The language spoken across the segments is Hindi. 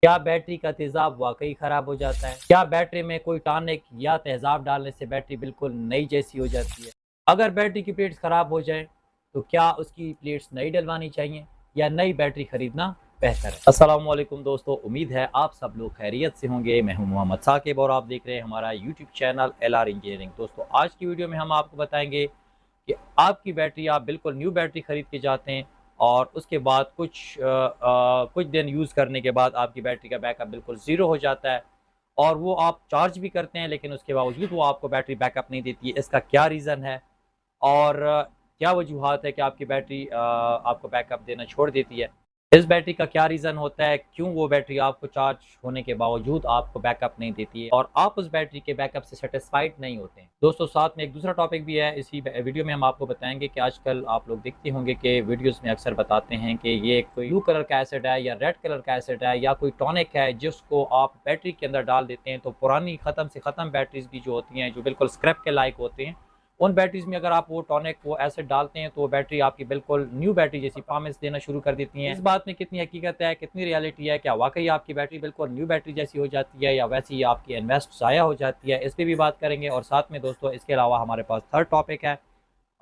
क्या बैटरी का तेज़ाब वाक़ई ख़राब हो जाता है? क्या बैटरी में कोई टॉनिक या तेज़ाब डालने से बैटरी बिल्कुल नई जैसी हो जाती है? अगर बैटरी की प्लेट्स ख़राब हो जाएँ, तो क्या उसकी प्लेट्स नई डलवानी चाहिए या नई बैटरी खरीदना बेहतर है? अस्सलाम वालेकुम दोस्तों, उम्मीद है आप सब लोग खैरियत से होंगे। मैं हूँ मोहम्मद साकिब और आप देख रहे हैं हमारा यूट्यूब चैनल एलआर इंजीनियरिंग। दोस्तों, आज की वीडियो में हम आपको बताएँगे कि आपकी बैटरी आप बिल्कुल न्यू बैटरी खरीद के जाते हैं और उसके बाद कुछ दिन यूज़ करने के बाद आपकी बैटरी का बैकअप बिल्कुल ज़ीरो हो जाता है और वो आप चार्ज भी करते हैं लेकिन उसके बावजूद वो आपको बैटरी बैकअप नहीं देती है। इसका क्या रीज़न है और क्या वजूहात है कि आपकी बैटरी आपको बैकअप देना छोड़ देती है? इस बैटरी का क्या रीज़न होता है? क्यों वो बैटरी आपको चार्ज होने के बावजूद आपको बैकअप नहीं देती है और आप उस बैटरी के बैकअप से सैटिस्फाइड नहीं होते हैं? दोस्तों, साथ में एक दूसरा टॉपिक भी है। इसी वीडियो में हम आपको बताएँगे कि आजकल आप लोग देखते होंगे कि वीडियोज़ में अक्सर बताते हैं कि ये कोई ब्लू कलर का एसिड है या रेड कलर का एसिड है या कोई टॉनिक है जिसको आप बैटरी के अंदर डाल देते हैं, तो पुरानी ख़त्म से ख़त्म बैटरीज़ भी जो होती हैं, जो बिल्कुल स्क्रैप के लायक होते हैं, उन बैटरीज़ में अगर आप वो टॉनिक, वो एसिड डालते हैं, तो वो बैटरी आपकी बिल्कुल न्यू बैटरी जैसी परफॉर्मेंस देना शुरू कर देती हैं। इस बात में कितनी हकीकत है, कितनी रियलिटी है, क्या वाक़ई आपकी बैटरी बिल्कुल न्यू बैटरी जैसी हो जाती है या वैसे ही आपकी इन्वेस्ट ज़ाया हो जाती है? इस पे भी बात करेंगे और साथ में दोस्तों इसके अलावा हमारे पास थर्ड टॉपिक है।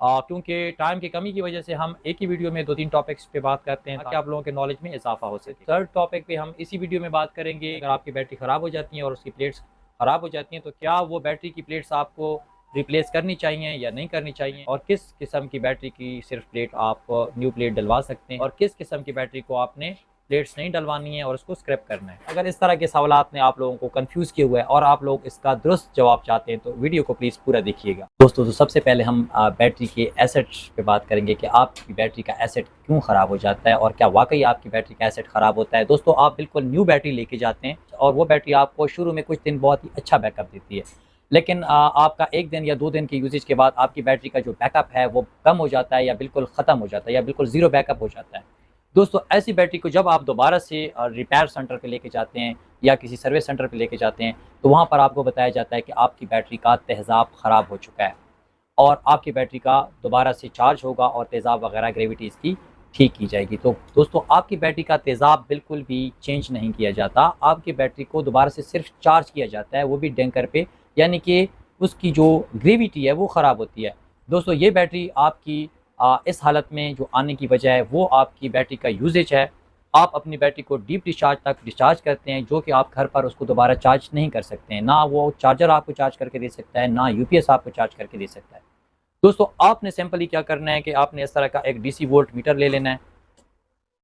क्योंकि टाइम की कमी की वजह से हम एक ही वीडियो में 2-3 टॉपिक्स पे बात करते हैं ताकि आप लोगों के नॉलेज में इज़ाफ़ा हो सके। थर्ड टॉपिक पे हम इसी वीडियो में बात करेंगे, अगर आपकी बैटरी ख़राब हो जाती है और उसकी प्लेट्स ख़राब हो जाती हैं, तो क्या वो बैटरी की प्लेट्स आपको रिप्लेस करनी चाहिए या नहीं करनी चाहिए और किस किस्म की बैटरी की सिर्फ प्लेट आप न्यू प्लेट डलवा सकते हैं और किस किस्म की बैटरी को आपने प्लेट्स नहीं डलवानी है और उसको स्क्रैप करना है। अगर इस तरह के सवालात ने आप लोगों को कंफ्यूज किए हुए हैं और आप लोग इसका दुरुस्त जवाब चाहते हैं, तो वीडियो को प्लीज़ पूरा देखिएगा। दोस्तों, तो सबसे पहले हम बैटरी के एसेट्स पे बात करेंगे कि आपकी बैटरी का एसेट क्यों ख़राब हो जाता है और क्या वाकई आपकी बैटरी का एसेट ख़राब होता है। दोस्तों, आप बिल्कुल न्यू बैटरी लेके जाते हैं और वो बैटरी आपको शुरू में कुछ दिन बहुत ही अच्छा बैकअप देती है, लेकिन आपका 1 दिन या 2 दिन के यूसेज के बाद आपकी बैटरी का जो बैकअप है वो कम हो जाता है या बिल्कुल ख़त्म हो जाता है या बिल्कुल ज़ीरो बैकअप हो जाता है। दोस्तों, ऐसी बैटरी को जब आप दोबारा से रिपेयर सेंटर पे लेके जाते हैं या किसी सर्विस सेंटर पे लेके जाते हैं, तो वहाँ पर आपको बताया जाता है कि आपकी बैटरी का तेज़ाब ख़राब हो चुका है और आपकी बैटरी का दोबारा से चार्ज होगा और तेज़ाब वगैरह ग्रेविटी इसकी ठीक की जाएगी। तो दोस्तों, आपकी बैटरी का तेज़ाब बिल्कुल भी चेंज नहीं किया जाता। आपकी बैटरी को दोबारा से सिर्फ चार्ज किया जाता है, वो भी डैंकर पे, यानी कि उसकी जो ग्रेविटी है वो ख़राब होती है। दोस्तों, ये बैटरी आपकी इस हालत में जो आने की वजह है वो आपकी बैटरी का यूसेज है। आप अपनी बैटरी को डीप डिस्चार्ज तक डिस्चार्ज करते हैं, जो कि आप घर पर उसको दोबारा चार्ज नहीं कर सकते हैं। ना वो चार्जर आपको चार्ज करके दे सकता है, ना यूपीएस आपको चार्ज करके दे सकता है। दोस्तों, आपने सिंपली क्या करना है कि आपने इस तरह का एक डीसी वोल्ट मीटर ले लेना है।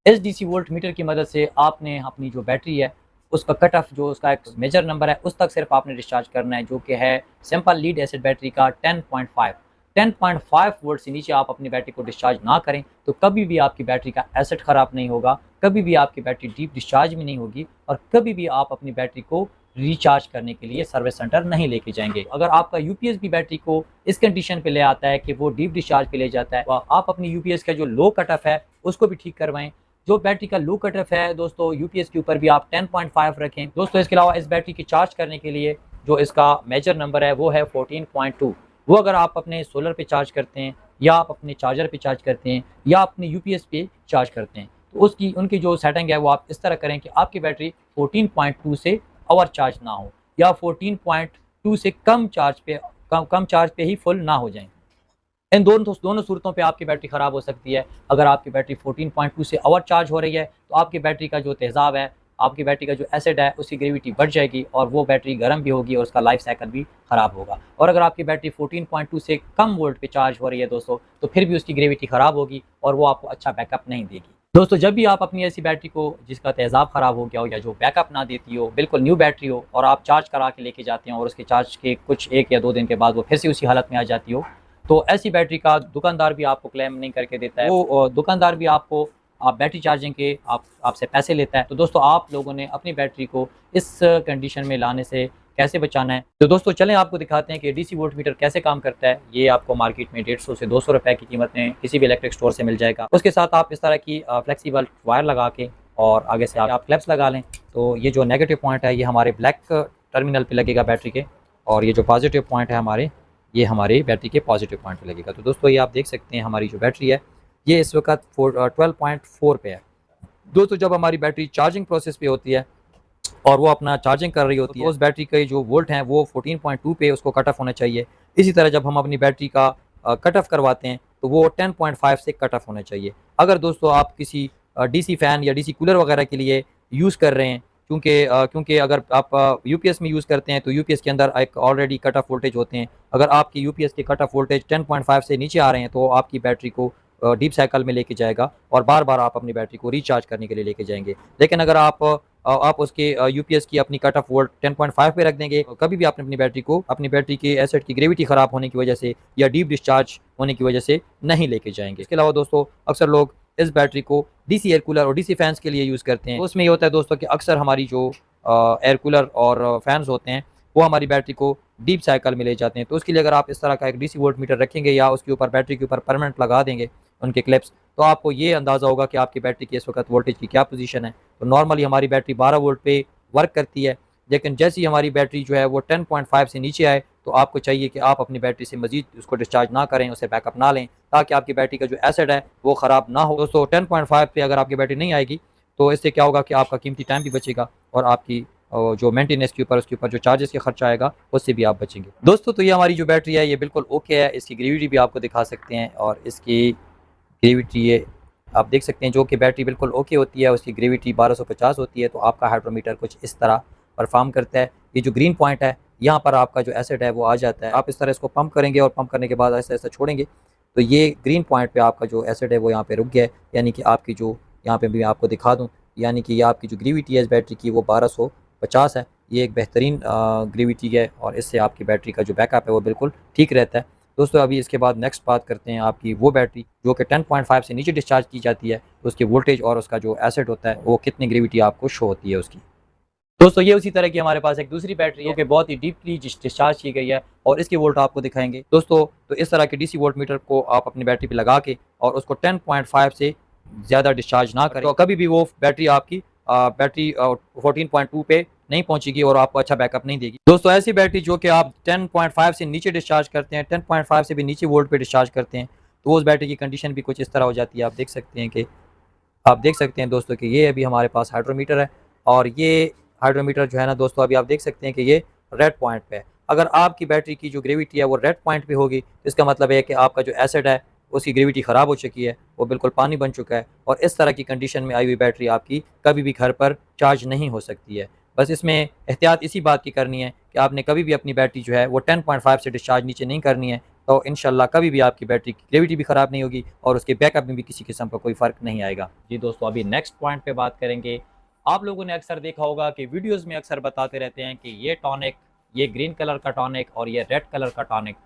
इस डीसी वोल्ट मीटर की मदद से आपने अपनी जो बैटरी है उसका कट ऑफ, जो उसका एक मेजर नंबर है, उस तक सिर्फ आपने डिस्चार्ज करना है, जो कि है सिंपल लीड एसिड बैटरी का 10.5। 10.5 वोल्ट से नीचे आप अपनी बैटरी को डिस्चार्ज ना करें तो कभी भी आपकी बैटरी का एसिड ख़राब नहीं होगा, कभी भी आपकी बैटरी डीप डिस्चार्ज में नहीं होगी और कभी भी आप अपनी बैटरी को रिचार्ज करने के लिए सर्विस सेंटर नहीं लेके जाएंगे। अगर आपका यूपीएस भी बैटरी को इस कंडीशन पे ले आता है कि वो डीप डिस्चार्ज पे ले जाता है, तो आप अपनी यूपीएस का जो लो कट ऑफ है उसको भी ठीक करवाएं। जो बैटरी का लो कट ऑफ है दोस्तों, यूपीएस के ऊपर भी आप 10.5 रखें। दोस्तों, इसके अलावा इस बैटरी की चार्ज करने के लिए जो इसका मेजर नंबर है वो है 14.2। वो अगर आप अपने सोलर पे चार्ज करते हैं या आप अपने चार्जर पे चार्ज करते हैं या अपने यूपीएस पे चार्ज करते हैं, तो उसकी उनकी जो सेटिंग है वो आप इस तरह करें कि आपकी बैटरी 14.2 से ओवर चार्ज ना हो या 14.2 से कम चार्ज पे ही फुल ना हो जाए। इन दोनों सूरतों पे आपकी बैटरी ख़राब हो सकती है। अगर आपकी बैटरी 14.2 से ओवर चार्ज हो रही है तो आपकी बैटरी का जो तेज़ाब है, आपकी बैटरी का जो एसिड है, उसकी ग्रेविटी बढ़ जाएगी और वो बैटरी गर्म भी होगी और उसका लाइफ साइकिल भी ख़राब होगा। और अगर आपकी बैटरी 14.2 से कम वोल्ट पे चार्ज हो रही है दोस्तों, तो फिर भी उसकी ग्रेविटी ख़राब होगी और वो आपको अच्छा बैकअप नहीं देगी। दोस्तों, जब भी आप अपनी ऐसी बैटरी को जिसका तेज़ाब ख़राब हो गया हो या जो बैकअप ना देती हो, बिल्कुल न्यू बैटरी हो और आप चार्ज करा के लेके जाते हैं और उसके चार्ज के कुछ 1 या 2 दिन के बाद वो फिर से उसी हालत में आ जाती हो, तो ऐसी बैटरी का दुकानदार भी आपको क्लेम नहीं करके देता है। वो दुकानदार भी आपको आप बैटरी चार्जिंग के आपसे पैसे लेता है। तो दोस्तों, आप लोगों ने अपनी बैटरी को इस कंडीशन में लाने से कैसे बचाना है? तो दोस्तों, चलें आपको दिखाते हैं कि डीसी वोल्ट मीटर कैसे काम करता है। ये आपको मार्केट में 150 से 200 रुपए की कीमत में किसी भी इलेक्ट्रिक स्टोर से मिल जाएगा। उसके साथ आप इस तरह की फ्लेक्सिबल वायर लगा के और आगे से आप क्लैप्स लगा लें, तो ये जो नेगेटिव पॉइंट है ये हमारे ब्लैक टर्मिनल पे लगेगा बैटरी के, और ये जो पॉजिटिव पॉइंट है हमारे, ये हमारी बैटरी के पॉजिटिव पॉइंट पे लगेगा। तो दोस्तों, ये आप देख सकते हैं हमारी जो बैटरी है ये इस वक्त 12.4 पे है। दोस्तों, जब हमारी बैटरी चार्जिंग प्रोसेस पे होती है और वो अपना चार्जिंग कर रही होती है, तो उस बैटरी के जो वोल्ट हैं वो 14.2 पे उसको कट ऑफ होना चाहिए। इसी तरह जब हम अपनी बैटरी का कट ऑफ करवाते हैं तो वो 10.5 से कट ऑफ होना चाहिए। अगर दोस्तों आप किसी डीसी फ़ैन या डीसी कूलर वगैरह के लिए यूज़ कर रहे हैं, क्योंकि अगर आप यूपीएस में यूज़ करते हैं तो यूपीएस के अंदर एक ऑलरेडी कट ऑफ वोल्टेज होते हैं। अगर आपकी यूपीएस के कट ऑफ वोल्टेज 10.5 से नीचे आ रहे हैं तो आपकी बैटरी को डीप साइकिल में लेके जाएगा और बार-बार आप अपनी बैटरी को रिचार्ज करने के लिए लेके जाएँगे। लेकिन अगर आप उसके यूपीएस की अपनी कट ऑफ वोल्ट 10.5 पे रख देंगे, कभी भी आपने अपनी बैटरी के एसिड की ग्रेविटी ख़राब होने की वजह से या डीप डिस्चार्ज होने की वजह से नहीं लेके जाएँगे। इसके अलावा दोस्तों अक्सर लोग इस बैटरी को डीसी एयर कूलर और डीसी फैंस के लिए यूज़ करते हैं। तो उसमें ये होता है दोस्तों कि अक्सर हमारी जो एयर कूलर और फैंस होते हैं वो हमारी बैटरी को डीप साइकिल में ले जाते हैं। तो उसके लिए अगर आप इस तरह का एक डीसी वोल्ट मीटर रखेंगे या उसके ऊपर बैटरी के ऊपर परमानेंट लगा देंगे उनके क्लिप्स, तो आपको ये अंदाज़ा होगा कि आपकी बैटरी की इस वक्त वोल्टेज की क्या पोजीशन है। तो नॉर्मली हमारी बैटरी 12 वोल्ट पे वर्क करती है, लेकिन जैसे ही हमारी बैटरी जो है वो 10.5 से नीचे आए तो आपको चाहिए कि आप अपनी बैटरी से मज़ीद उसको डिस्चार्ज ना करें, उसे बैकअप ना लें, ताकि आपकी बैटरी का जो एसिड है वो ख़राब ना हो। दोस्तों 10.5 पे अगर आपकी बैटरी नहीं आएगी तो इससे क्या होगा कि आपका कीमती टाइम भी बचेगा और आपकी जो मेंटेनेंस के ऊपर उसके ऊपर जो चार्जेस का खर्चा आएगा उससे भी आप बचेंगे। दोस्तों तो ये हमारी जो बैटरी है ये बिल्कुल ओके है, इसकी ग्रेविटी भी आपको दिखा सकते हैं और इसकी ग्रेविटी ये आप देख सकते हैं जो कि बैटरी बिल्कुल ओके होती है, उसकी ग्रेविटी 1250 होती है। तो आपका हाइड्रोमीटर कुछ इस तरह परफॉर्म करता है। ये जो ग्रीन पॉइंट है यहाँ पर आपका जो एसिड है वो आ जाता है। आप इस तरह इसको पंप करेंगे और पंप करने के बाद ऐसा ऐसा छोड़ेंगे तो ये ग्रीन पॉइंट पे आपका जो एसिड है वो यहाँ पे रुक गया है, यानी कि आपकी जो यहाँ पे भी मैं आपको दिखा दूँ, यानी कि ये आपकी जो ग्रेविटी है इस बैटरी की वो 1250 है। ये एक बेहतरीन ग्रेविटी है और इससे आपकी बैटरी का जो बैकअप है वो बिल्कुल ठीक रहता है। दोस्तों अभी इसके बाद नेक्स्ट बात करते हैं आपकी वो बैटरी जो कि 10.5 से नीचे डिस्चार्ज की जाती है, तो उसकी वोल्टेज और उसका जो एसिड होता है वो कितनी ग्रेविटी आपको शो होती है उसकी। दोस्तों ये उसी तरह की हमारे पास एक दूसरी बैटरी है जो कि बहुत ही डीपली डिस्चार्ज की गई है और इसके वोल्ट आपको दिखाएंगे। दोस्तों तो इस तरह के डीसी वोल्ट मीटर को आप अपनी बैटरी पे लगा के और उसको 10.5 से ज़्यादा डिस्चार्ज ना करें, तो कभी भी वो बैटरी आपकी बैटरी 14.2 पे नहीं पहुंचेगी और आपको अच्छा बैकअप नहीं देगी। दोस्तों ऐसी बैटरी जो कि आप 10.5 से नीचे डिस्चार्ज करते हैं, 10.5 से भी नीचे वोल्ट पे डिस्चार्ज करते हैं, तो उस बैटरी की कंडीशन भी कुछ इस तरह हो जाती है। आप देख सकते हैं दोस्तों कि ये अभी हमारे पास हाइड्रोमीटर है और ये हाइड्रोमीटर जो है ना दोस्तों अभी आप देख सकते हैं कि ये रेड पॉइंट पे है। अगर आपकी बैटरी की जो ग्रेविटी है वो रेड पॉइंट पे होगी तो इसका मतलब है कि आपका जो एसिड है उसकी ग्रेविटी ख़राब हो चुकी है, वो बिल्कुल पानी बन चुका है और इस तरह की कंडीशन में आई हुई बैटरी आपकी कभी भी घर पर चार्ज नहीं हो सकती है। बस इसमें एहतियात इसी बात की करनी है कि आपने कभी भी अपनी बैटरी जो है वो 10.5 से डिस्चार्ज नीचे नहीं करनी है, तो इंशाल्लाह कभी भी आपकी बैटरी की ग्रेविटी भी ख़राब नहीं होगी और उसके बैकअप में भी किसी किस्म का कोई फ़र्क नहीं आएगा। जी दोस्तों अभी नेक्स्ट पॉइंट पे बात करेंगे। आप लोगों ने अक्सर देखा होगा कि वीडियोज़ में अक्सर बताते रहते हैं कि ये टॉनिक, ये ग्रीन कलर का टॉनिक और ये रेड कलर का टॉनिक,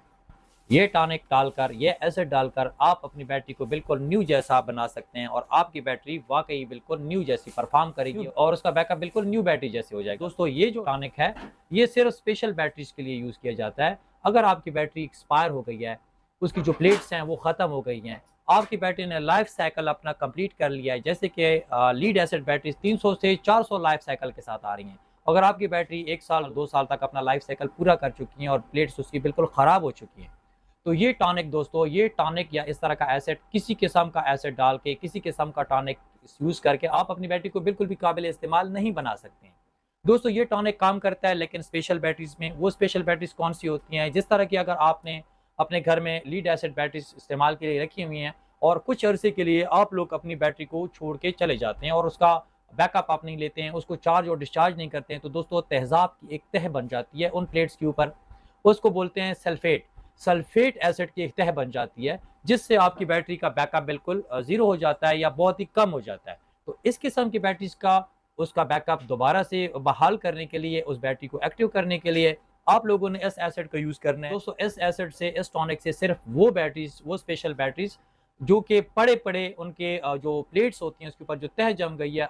ये टॉनिक डालकर, ये एसिड डालकर आप अपनी बैटरी को बिल्कुल न्यू जैसा बना सकते हैं और आपकी बैटरी वाकई बिल्कुल न्यू जैसी परफॉर्म करेगी और उसका बैकअप बिल्कुल न्यू बैटरी जैसे हो जाएगा। दोस्तों ये जो टॉनिक है ये सिर्फ स्पेशल बैटरीज के लिए यूज़ किया जाता है। अगर आपकी बैटरी एक्सपायर हो गई है, उसकी जो प्लेट्स हैं वो ख़त्म हो गई हैं, आपकी बैटरी ने लाइफ साइकिल अपना कंप्लीट कर लिया है, जैसे कि लीड एसिड बैटरी 300 से 400 लाइफ साइकिल के साथ आ रही हैं। अगर आपकी बैटरी 1 साल 2 साल तक अपना लाइफ साइकिल पूरा कर चुकी हैं और प्लेट्स उसकी बिल्कुल ख़राब हो चुकी हैं, तो ये टॉनिक दोस्तों, ये टॉनिक या इस तरह का एसिड, किसी किस्म का एसिड डाल के, किसी किस्म का टॉनिक यूज़ करके आप अपनी बैटरी को बिल्कुल भी काबिल इस्तेमाल नहीं बना सकते हैं। दोस्तों ये टॉनिक काम करता है लेकिन स्पेशल बैटरीज में। वो स्पेशल बैटरीज कौन सी होती हैं, जिस तरह की अगर आपने अपने घर में लीड एसिड बैटरीज इस्तेमाल के लिए रखी हुई हैं और कुछ अरसे के लिए आप लोग अपनी बैटरी को छोड़ के चले जाते हैं और उसका बैकअप आप नहीं लेते हैं, उसको चार्ज और डिस्चार्ज नहीं करते हैं, तो दोस्तों तेज़ाब की एक तह बन जाती है उन प्लेट्स के ऊपर, उसको बोलते हैं सल्फेट। सल्फेट एसिड की एक तह बन जाती है जिससे आपकी बैटरी का बैकअप बिल्कुल ज़ीरो हो जाता है या बहुत ही कम हो जाता है। तो इस किस्म की बैटरीज का उसका बैकअप दोबारा से बहाल करने के लिए, उस बैटरी को एक्टिव करने के लिए आप लोगों ने इस एसिड का यूज़ करना है। दोस्तों इस एसिड से, इस टॉनिक से सिर्फ वो बैटरीज, वो स्पेशल बैटरीज जो कि पड़े उनके जो प्लेट्स होती हैं उसके ऊपर जो तह जम गई है,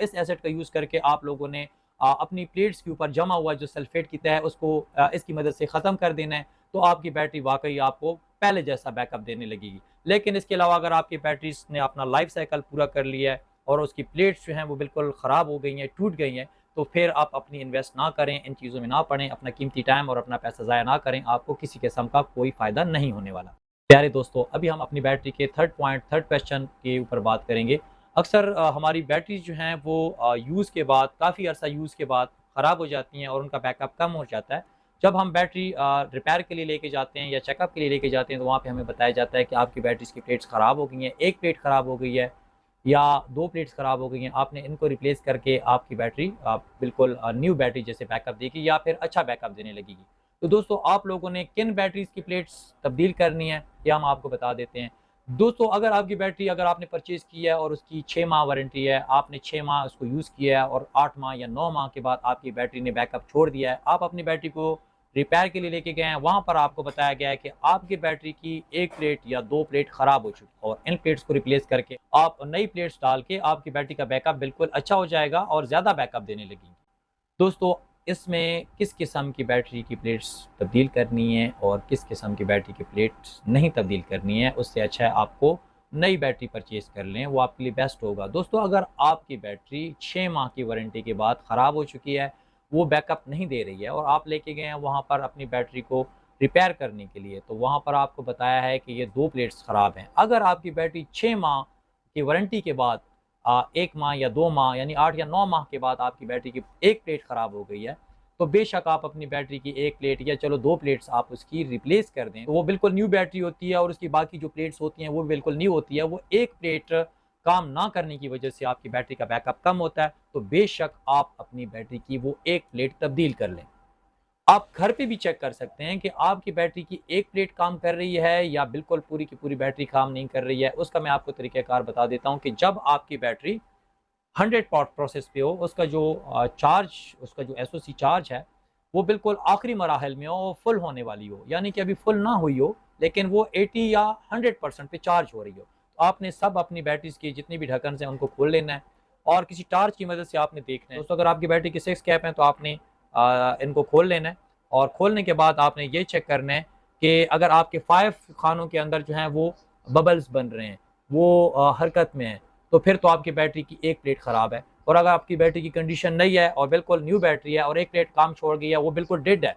इस एसिड का यूज़ करके आप लोगों ने अपनी प्लेट्स के ऊपर जमा हुआ जो सल्फेट की तह है उसको इसकी मदद से ख़त्म कर देना है, तो आपकी बैटरी वाकई आपको पहले जैसा बैकअप देने लगेगी। लेकिन इसके अलावा अगर आपकी बैटरीज ने अपना लाइफ साइकिल पूरा कर लिया है और उसकी प्लेट्स जो हैं वो बिल्कुल ख़राब हो गई हैं, टूट गई हैं, तो फिर आप अपनी इन्वेस्ट ना करें, इन चीज़ों में ना पड़ें, अपना कीमती टाइम और अपना पैसा ज़ाया ना करें, आपको किसी किस्म का कोई फ़ायदा नहीं होने वाला। प्यारे दोस्तों अभी हम अपनी बैटरी के थर्ड क्वेश्चन के ऊपर बात करेंगे। अक्सर हमारी बैटरी जो हैं वो यूज़ के बाद काफ़ी अर्सा यूज़ के बाद ख़राब हो जाती हैं और उनका बैकअप कम हो जाता है। जब हम बैटरी रिपेयर के लिए लेके जाते हैं या चेकअप के लिए लेके जाते हैं तो वहाँ पे हमें बताया जाता है कि आपकी बैटरीज़ की प्लेट्स ख़राब हो गई हैं, 1 प्लेट ख़राब हो गई है या 2 प्लेट्स ख़राब हो गई हैं। आपने इनको रिप्लेस करके आपकी बैटरी बिल्कुल न्यू बैटरी जैसे बैकअप देगी या फिर अच्छा बैकअप देने लगेगी। तो दोस्तों आप लोगों ने किन बैटरीज़ की प्लेट्स तब्दील करनी है, ये हम आपको बता देते हैं। दोस्तों अगर आपकी बैटरी अगर आपने परचेज़ की है और उसकी 6 माह वारंटी है, आपने 6 माह उसको यूज़ किया है और 8 माह या 9 माह के बाद आपकी बैटरी ने बैकअप छोड़ दिया है, आप अपनी बैटरी को रिपेयर के लिए लेके गए हैं, वहाँ पर आपको बताया गया है कि आपकी बैटरी की 1 प्लेट या 2 प्लेट ख़राब हो चुकी है और इन प्लेट्स को रिप्लेस करके आप नई प्लेट्स डाल के आपकी बैटरी का बैकअप बिल्कुल अच्छा हो जाएगा और ज़्यादा बैकअप देने लगेगी। दोस्तों इसमें किस किस्म की बैटरी की प्लेट्स तब्दील करनी है और किस किस्म की बैटरी की प्लेट्स नहीं तब्दील करनी है, उससे अच्छा है आपको नई बैटरी परचेज़ कर लें, वो आपके लिए बेस्ट होगा। दोस्तों अगर आपकी बैटरी 6 माह की वारंटी के बाद ख़राब हो चुकी है, वो बैकअप नहीं दे रही है और आप लेके गए हैं वहाँ पर अपनी बैटरी को रिपेयर करने के लिए, तो वहाँ पर आपको बताया है कि ये 2 प्लेट्स ख़राब हैं। अगर आपकी बैटरी 6 माह की वारंटी के बाद 1 माह या 2 माह यानी 8 या 9 माह के बाद आपकी बैटरी की 1 प्लेट ख़राब हो गई है, तो बेशक आप अपनी बैटरी की 1 प्लेट या चलो 2 प्लेट्स आप उसकी रिप्लेस कर दें, तो वो बिल्कुल न्यू बैटरी होती है और उसकी बाकी जो प्लेट्स होती हैं वो बिल्कुल न्यू होती है। वो 1 प्लेट काम ना करने की वजह से आपकी बैटरी का बैकअप कम होता है, तो बेशक आप अपनी बैटरी की वो 1 प्लेट तब्दील कर लें। आप घर पे भी चेक कर सकते हैं कि आपकी बैटरी की 1 प्लेट काम कर रही है या बिल्कुल पूरी की पूरी बैटरी काम नहीं कर रही है। उसका मैं आपको तरीक़ाकार बता देता हूँ कि जब आपकी बैटरी 100 पॉट प्रोसेस पे हो, उसका जो उसका जो एसओसी चार्ज है, वो बिल्कुल आखिरी मराहल में हो, फुल होने वाली हो, यानी कि अभी फुल ना हुई हो, लेकिन वो 80 या 100% पे चार्ज हो रही हो। तो आपने सब अपनी बैटरीज़ की जितनी भी ढक्कन हैं, उनको खोल लेना है और किसी टार्च की मदद से आपने देखना है। दोस्तों अगर आपकी बैटरी की 6 कैप हैं, तो आपने इनको खोल लेना है और खोलने के बाद आपने ये चेक करना है कि अगर आपके 5 खानों के अंदर जो हैं वो बबल्स बन रहे हैं, वो हरकत में हैं, तो फिर तो आपकी बैटरी की 1 प्लेट ख़राब है। और अगर आपकी बैटरी की कंडीशन नहीं है और बिल्कुल न्यू बैटरी है और 1 प्लेट काम छोड़ गई है, वो बिल्कुल डेड है,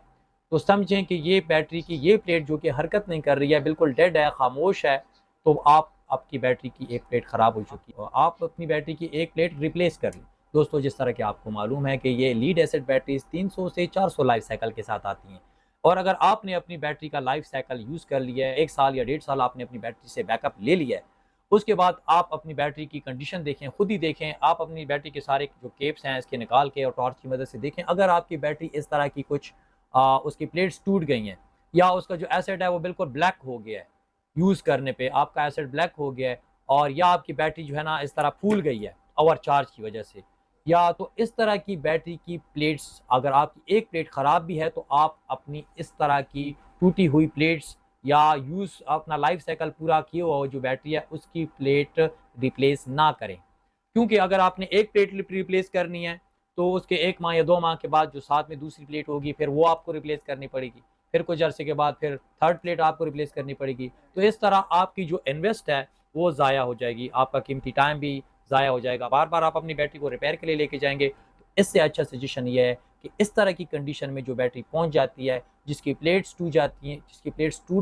तो समझें कि ये बैटरी की ये प्लेट जो कि हरकत नहीं कर रही है, बिल्कुल डेड है, खामोश है, तो आपकी बैटरी की 1 प्लेट ख़राब हो चुकी है और आप अपनी बैटरी की 1 प्लेट रिप्लेस कर लें। दोस्तों जिस तरह कि आपको मालूम है कि ये लीड एसिड बैटरीज़ 300 से 400 लाइफ साइकिल के साथ आती हैं और अगर आपने अपनी बैटरी का लाइफ साइकिल यूज़ कर लिया है, 1 साल या 1.5 साल आपने अपनी बैटरी से बैकअप ले लिया है, उसके बाद आप अपनी बैटरी की कंडीशन देखें, खुद ही देखें, आप अपनी बैटरी के सारे जो केब्स हैं इसके निकाल के और टॉर्च की मदद से देखें। अगर आपकी बैटरी इस तरह की कुछ उसकी प्लेट्स टूट गई हैं या उसका जो एसिड है वो बिल्कुल ब्लैक हो गया है, यूज़ करने पे आपका एसिड ब्लैक हो गया है और या आपकी बैटरी जो है ना इस तरह फूल गई है ओवर चार्ज की वजह से, या तो इस तरह की बैटरी की प्लेट्स अगर आपकी 1 प्लेट ख़राब भी है, तो आप अपनी इस तरह की टूटी हुई प्लेट्स या यूज़ अपना लाइफ साइकिल पूरा किया हुआ जो बैटरी है उसकी प्लेट रिप्लेस ना करें। क्योंकि अगर आपने 1 प्लेट रिप्लेस करनी है, तो उसके 1 माह या 2 माह के बाद जो साथ में दूसरी प्लेट होगी फिर वो आपको रिप्लेस करनी पड़ेगी। फिर कुछ अरसे के बाद फिर 3rd प्लेट आपको रिप्लेस करनी पड़ेगी। तो इस तरह आपकी जो इन्वेस्ट है वो ज़ाया हो जाएगी, आपका कीमती टाइम भी ज़ाया हो जाएगा। बार-बार आप अपनी बैटरी को रिपेयर के लिए लेके जाएँगे, तो इससे अच्छा सजेशन ये है कि इस तरह की कंडीशन में जो बैटरी पहुँच जाती है, जिसकी प्लेट्स टूट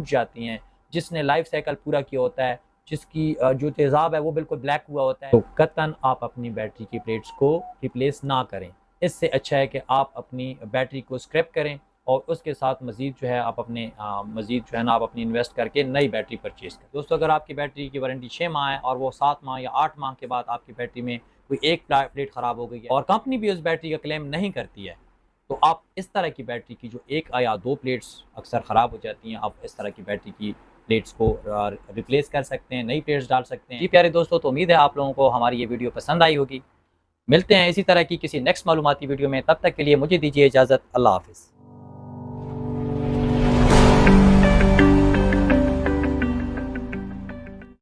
जाती हैं, जिसने लाइफ साइकिल पूरा किया होता है, जिसकी जो तेज़ाब है वो बिल्कुल ब्लैक हुआ होता है, तो कतई आप अपनी बैटरी की प्लेट्स को रिप्लेस ना करें। इससे अच्छा है कि आप अपनी बैटरी को स्क्रैप करें और उसके साथ मज़ीद जो है आप अपने मज़ीद जो है ना आप अपनी इन्वेस्ट करके नई बैटरी परचेज़ करें। दोस्तों अगर आपकी बैटरी की वारंटी 6 माह है और वो 7 माह या 8 माह के बाद आपकी बैटरी में कोई 1 प्लेट ख़राब हो गई है और कंपनी भी उस बैटरी का क्लेम नहीं करती है, तो आप इस तरह की बैटरी की जो 1 या 2 प्लेट्स अक्सर ख़राब हो जाती हैं, आप इस तरह की बैटरी की प्लेट्स को रिप्लेस कर सकते हैं, नई प्लेट्स डाल सकते हैं। जी प्यारे दोस्तों, तो उम्मीद है आप लोगों को हमारी ये वीडियो पसंद आई होगी। मिलते हैं इसी तरह की किसी नेक्स्ट मालूमाती वीडियो में, तब तक के लिए मुझे दीजिए इजाज़त। अल्लाह हाफ़िज़।